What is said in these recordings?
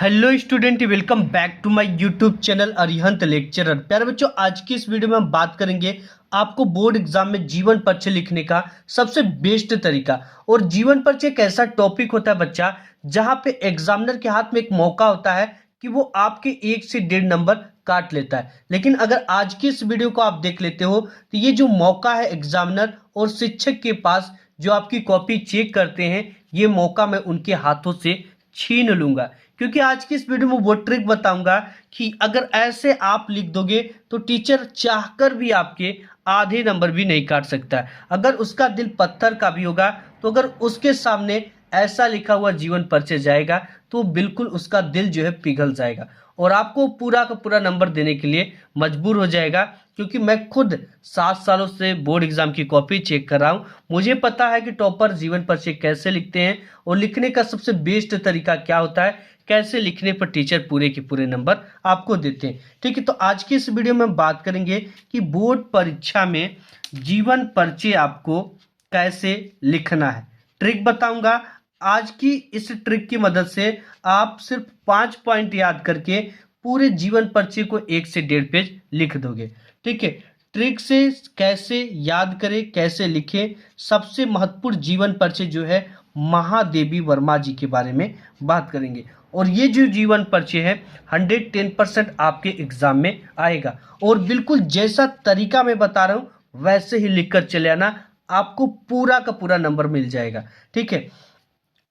Hello student, welcome back to my YouTube channel Arihant lecturer. प्यारे बच्चों, आज की इस वीडियो में हम बात करेंगे आपको बोर्ड एग्जाम में जीवन परिचय लिखने का सबसे बेस्ट तरीका। और जीवन परिचय एक ऐसा टॉपिक होता है बच्चा, जहां पे एग्जामिनर के हाथ में एक मौका होता है कि वो आपके 1 से 1.5 नंबर काट लेता है। लेकिन अगर आज की इस वीडियो को आप देख लेते हो तो ये जो मौका है एग्जामिनर और शिक्षक के पास, जो आपकी कॉपी चेक करते हैं, ये मौका मैं उनके हाथों से छीन लूंगा। क्योंकि आज की इस वीडियो में वो ट्रिक बताऊंगा कि अगर ऐसे आप लिख दोगे तो टीचर चाहकर भी आपके आधे नंबर भी नहीं काट सकता है। अगर उसका दिल पत्थर का भी होगा तो अगर उसके सामने ऐसा लिखा हुआ जीवन परिचय जाएगा तो बिल्कुल उसका दिल जो है पिघल जाएगा और आपको पूरा का पूरा नंबर देने के लिए मजबूर हो जाएगा। क्योंकि मैं खुद 7 सालों से बोर्ड एग्जाम की कॉपी चेक कर रहा हूँ, मुझे पता है कि टॉपर जीवन परिचय कैसे लिखते हैं और लिखने का सबसे बेस्ट तरीका क्या होता है, कैसे लिखने पर टीचर पूरे के पूरे नंबर आपको देते हैं। ठीक है, तो आज की इस वीडियो में हम बात करेंगे कि बोर्ड परीक्षा में जीवन परिचय आपको कैसे लिखना है। ट्रिक बताऊंगा। आज की इस ट्रिक की मदद से आप सिर्फ 5 पॉइंट याद करके पूरे जीवन परिचय को 1 से 1.5 पेज लिख दोगे। ठीक है, ट्रिक से कैसे याद करें, कैसे लिखें, सबसे महत्वपूर्ण जीवन परिचय जो है महादेवी वर्मा जी के बारे में बात करेंगे। और ये जो जीवन परिचय है 110% आपके एग्जाम में आएगा। और बिल्कुल जैसा तरीका मैं बता रहा हूँ वैसे ही लिखकर चले आना, आपको पूरा का पूरा नंबर मिल जाएगा। ठीक है,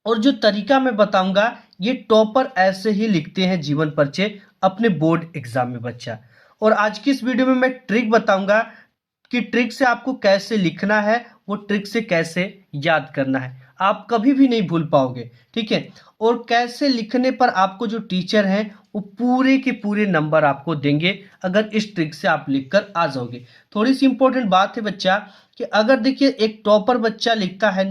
और जो तरीका मैं बताऊंगा ये टॉपर ऐसे ही लिखते हैं जीवन परिचय अपने बोर्ड एग्जाम में बच्चा। और आज की इस वीडियो में मैं ट्रिक बताऊंगा कि ट्रिक से आपको कैसे लिखना है, वो ट्रिक से कैसे याद करना है, आप कभी भी नहीं भूल पाओगे। ठीक है, और कैसे लिखने पर आपको जो टीचर हैं वो पूरे के पूरे नंबर आपको देंगे अगर इस ट्रिक से आप लिखकर आ जाओगे। थोड़ी सी इंपॉर्टेंट बात है बच्चा कि अगर देखिए एक टॉपर बच्चा लिखता है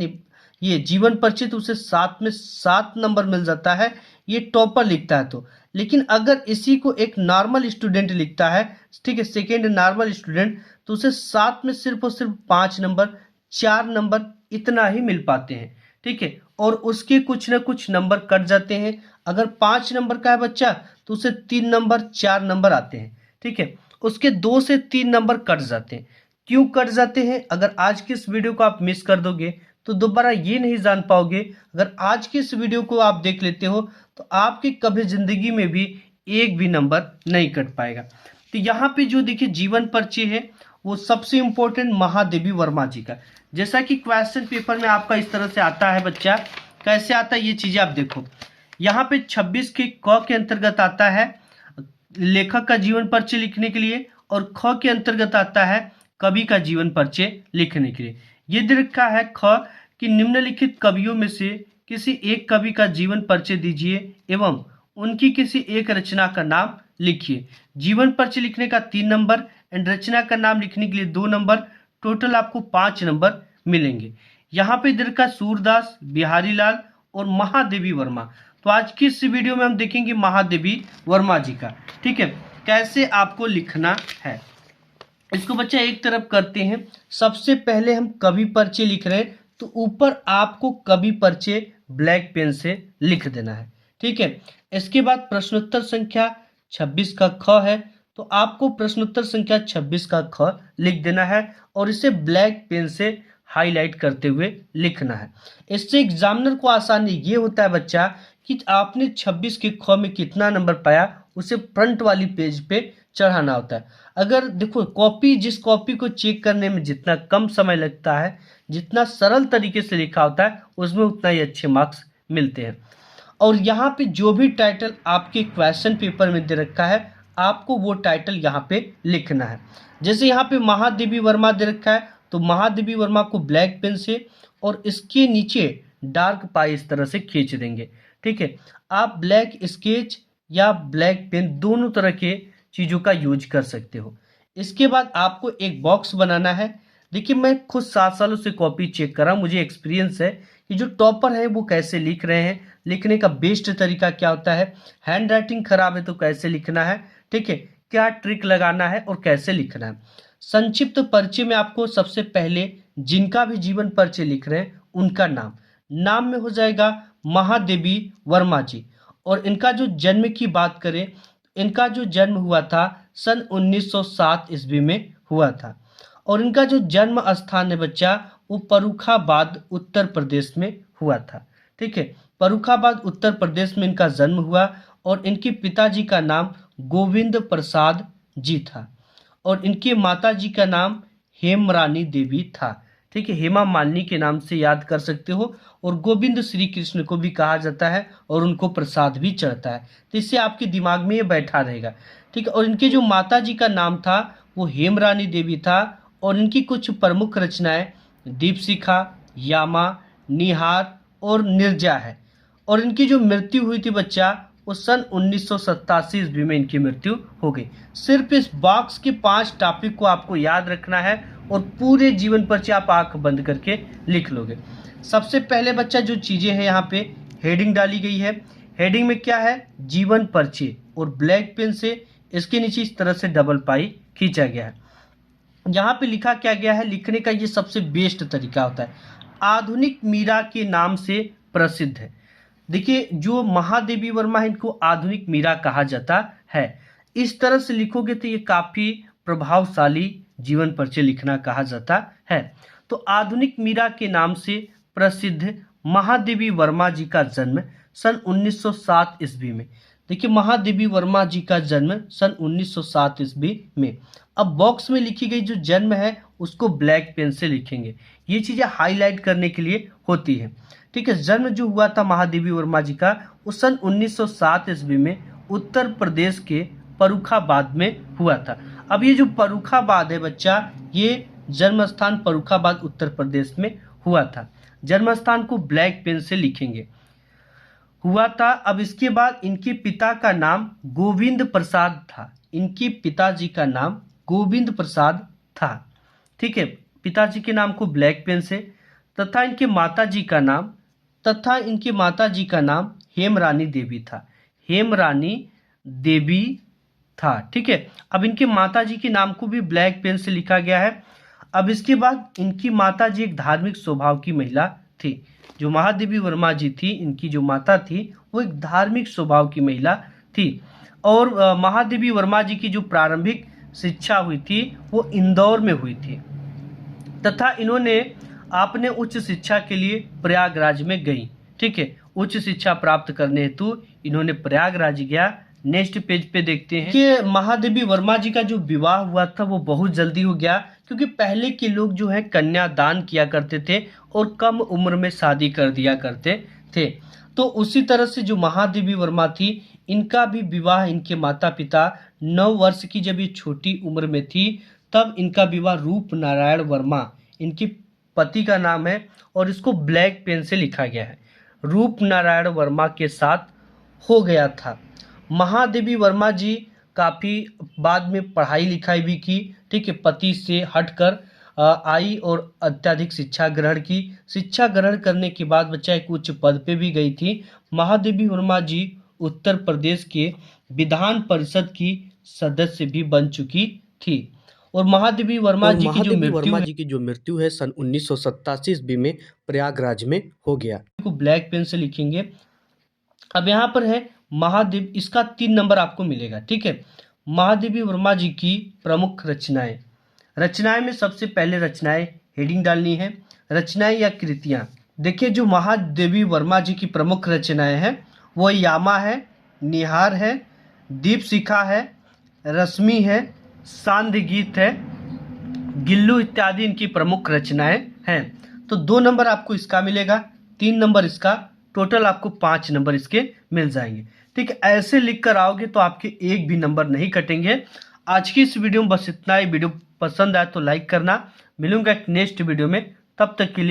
ये जीवन परिचय तो उसे 7 में 7 नंबर मिल जाता है, ये टॉपर लिखता है तो। लेकिन अगर इसी को एक नॉर्मल स्टूडेंट लिखता है, ठीक है, सेकेंड नॉर्मल स्टूडेंट, तो उसे 7 में सिर्फ और सिर्फ 5 नंबर, 4 नंबर इतना ही मिल पाते हैं। ठीक है, और उसके कुछ ना कुछ नंबर कट जाते हैं। अगर 5 नंबर का है बच्चा तो उसे 3 नंबर 4 नंबर आते हैं। ठीक है, उसके 2 से 3 नंबर कट जाते हैं। क्यों कट जाते हैं? अगर आज की इस वीडियो को आप मिस कर दोगे तो दोबारा ये नहीं जान पाओगे। अगर आज की इस वीडियो को आप देख लेते हो तो आपकी कभी जिंदगी में भी एक भी नंबर नहीं कट पाएगा। तो यहाँ पे जो देखिए जीवन परिचय है वो सबसे इंपॉर्टेंट महादेवी वर्मा जी का, जैसा कि क्वेश्चन पेपर में आपका इस तरह से आता है बच्चा। कैसे आता है ये चीजें आप देखो। यहाँ पे 26 के क के अंतर्गत आता है लेखक का जीवन परिचय लिखने के लिए, और ख के अंतर्गत आता है कवि का जीवन परिचय लिखने के लिए। ये दे रखा है ख कि निम्नलिखित कवियों में से किसी एक कवि का जीवन परिचय दीजिए एवं उनकी किसी एक रचना का नाम लिखिए। जीवन परिचय लिखने का 3 नंबर एंड रचना का नाम लिखने के लिए 2 नंबर, टोटल आपको 5 नंबर मिलेंगे। यहाँ पे इधर का सूरदास, बिहारी लाल और महादेवी वर्मा। तो आज की इस वीडियो में हम देखेंगे महादेवी वर्मा जी का। ठीक है, कैसे आपको लिखना है इसको बच्चा एक तरफ करते हैं। सबसे पहले हम कवि परिचय लिख रहे हैं तो ऊपर आपको कवि परिचय ब्लैक पेन से लिख देना है। ठीक है, इसके बाद प्रश्नोत्तर संख्या 26 का ख है तो आपको प्रश्नोत्तर संख्या 26 का ख लिख देना है और इसे ब्लैक पेन से हाईलाइट करते हुए लिखना है। इससे एग्जामिनर को आसानी ये होता है बच्चा कि आपने 26 के ख में कितना नंबर पाया उसे फ्रंट वाली पेज पे चढ़ाना होता है। अगर देखो कॉपी, जिस कॉपी को चेक करने में जितना कम समय लगता है, जितना सरल तरीके से लिखा होता है, उसमें उतना ही अच्छे मार्क्स मिलते हैं। और यहाँ पे जो भी टाइटल आपके क्वेश्चन पेपर में दे रखा है आपको वो टाइटल यहाँ पे लिखना है। जैसे यहाँ पे महादेवी वर्मा दे रखा है तो महादेवी वर्मा को ब्लैक पेन से और इसके नीचे डार्क पाई इस तरह से खींच देंगे। ठीक है, आप ब्लैक स्केच या ब्लैक पेन दोनों तरह के चीज़ों का यूज कर सकते हो। इसके बाद आपको एक बॉक्स बनाना है। देखिए मैं खुद 7 सालों से कॉपी चेक कर रहा हूँ, मुझे एक्सपीरियंस है कि जो टॉपर है वो कैसे लिख रहे हैं, लिखने का बेस्ट तरीका क्या होता है, हैंड राइटिंग खराब है तो कैसे लिखना है, ठीक है, क्या ट्रिक लगाना है और कैसे लिखना है। संक्षिप्त परिचय में आपको सबसे पहले जिनका भी जीवन परिचय लिख रहे हैं उनका नाम में हो जाएगा महादेवी वर्मा जी, और इनका जो जन्म की बात करें, इनका जो जन्म हुआ था सन 1907 ईस्वी में हुआ था। और इनका जो जन्म स्थान है बच्चा वो फर्रुखाबाद उत्तर प्रदेश में हुआ था। ठीक है, फर्रुखाबाद उत्तर प्रदेश में इनका जन्म हुआ और इनके पिताजी का नाम गोविंद प्रसाद जी था और इनकी माताजी का नाम हेमरानी देवी था। ठीक है, हेमा मालिनी के नाम से याद कर सकते हो और गोविंद श्री कृष्ण को भी कहा जाता है और उनको प्रसाद भी चढ़ता है, तो इससे आपके दिमाग में ये बैठा रहेगा। ठीक है, और इनके जो माताजी का नाम था वो हेमरानी देवी था और इनकी कुछ प्रमुख रचनाएं दीपशिखा, यामा, निहार और निर्जा है। और इनकी जो मृत्यु हुई थी बच्चा वो सन 1987 ईस्वी में इनकी मृत्यु हो गई। सिर्फ इस बॉक्स के 5 टॉपिक को आपको याद रखना है और पूरे जीवन परिचय आप आंख बंद करके लिख लोगे। सबसे पहले बच्चा जो चीज़ें हैं यहाँ पे हेडिंग डाली गई है। हेडिंग में क्या है, जीवन परिचय, और ब्लैक पेन से इसके नीचे इस तरह से डबल पाई खींचा गया है। यहाँ पे लिखा क्या गया है, लिखने का ये सबसे बेस्ट तरीका होता है। आधुनिक मीरा के नाम से प्रसिद्ध है। देखिए, जो महादेवी वर्मा है इनको आधुनिक मीरा कहा जाता है। इस तरह से लिखोगे तो ये काफ़ी प्रभावशाली जीवन परिचय लिखना कहा जाता है। तो आधुनिक मीरा के नाम से प्रसिद्ध महादेवी वर्मा जी का जन्म सन 1907 ईस्वी में। देखिए, महादेवी वर्मा जी का जन्म सन 1907 ईस्वी में। अब बॉक्स में लिखी गई जो जन्म है उसको ब्लैक पेन से लिखेंगे, ये चीज़ें हाईलाइट करने के लिए होती है। ठीक है, जन्म जो हुआ था महादेवी वर्मा जी का वो सन 1907 ईस्वी में उत्तर प्रदेश के फर्रुखाबाद में हुआ था। अब ये जो फर्रुखाबाद है बच्चा, ये जन्म स्थान फर्रुखाबाद उत्तर प्रदेश में हुआ था। जन्म स्थान को ब्लैक पेन से लिखेंगे, हुआ था। अब इसके बाद इनके पिता का नाम गोविंद प्रसाद था। इनके पिताजी का नाम गोविंद प्रसाद था। ठीक है, पिताजी के नाम को ब्लैक पेन से, तथा इनके माताजी का नाम हेमरानी देवी था। हेमरानी देवी था। ठीक है, अब इनके माताजी के नाम को भी ब्लैक पेन से लिखा गया है। अब इसके बाद इनकी माताजी एक धार्मिक स्वभाव की महिला थी। जो महादेवी वर्मा जी थी, इनकी जो माता थी वो एक धार्मिक स्वभाव की महिला थी। और महादेवी वर्मा जी की जो प्रारंभिक शिक्षा हुई थी वो इंदौर में हुई थी, तथा इन्होंने अपने उच्च शिक्षा के लिए प्रयागराज में गई। ठीक है, उच्च शिक्षा प्राप्त करने हेतु इन्होंने प्रयागराज गया। नेक्स्ट पेज पे देखते हैं कि महादेवी वर्मा जी का जो विवाह हुआ था वो बहुत जल्दी हो गया, क्योंकि पहले के लोग जो है कन्यादान किया करते थे और कम उम्र में शादी कर दिया करते थे। तो उसी तरह से जो महादेवी वर्मा थी, इनका भी विवाह, इनके माता पिता 9 वर्ष की जब ये छोटी उम्र में थी तब इनका विवाह रूप नारायण वर्मा, इनके पति का नाम है और इसको ब्लैक पेन से लिखा गया है, रूप नारायण वर्मा के साथ हो गया था। महादेवी वर्मा जी काफ़ी बाद में पढ़ाई लिखाई भी की। ठीक है, पति से हटकर आई और अत्यधिक शिक्षा ग्रहण की। शिक्षा ग्रहण करने के बाद बच्चा एक उच्च पद पे भी गई थी। महादेवी वर्मा जी उत्तर प्रदेश के विधान परिषद की सदस्य भी बन चुकी थी। और महादेवी वर्मा जी की जो मृत्यु है सन 1987 ईस्वी में प्रयागराज में हो गया। को ब्लैक पेन से लिखेंगे। अब यहाँ पर है महादेव, इसका 3 नंबर आपको मिलेगा। ठीक है, महादेवी वर्मा जी की प्रमुख रचनाएं में सबसे पहले रचनाएं हेडिंग डालनी है, रचनाएं या कृतियां। देखिए, जो महादेवी वर्मा जी की प्रमुख रचनाएं हैं वो यामा है, निहार है, दीपशिखा है, रश्मि है, सांध्य गीत है, गिल्लू इत्यादि इनकी प्रमुख रचनाएं हैं। तो 2 नंबर आपको इसका मिलेगा, 3 नंबर इसका, टोटल आपको 5 नंबर इसके मिल जाएंगे। ठीक है, ऐसे लिख कर आओगे तो आपके एक भी नंबर नहीं कटेंगे। आज की इस वीडियो में बस इतना ही। वीडियो पसंद आए तो लाइक करना। मिलूंगा एक नेक्स्ट वीडियो में, तब तक के लिए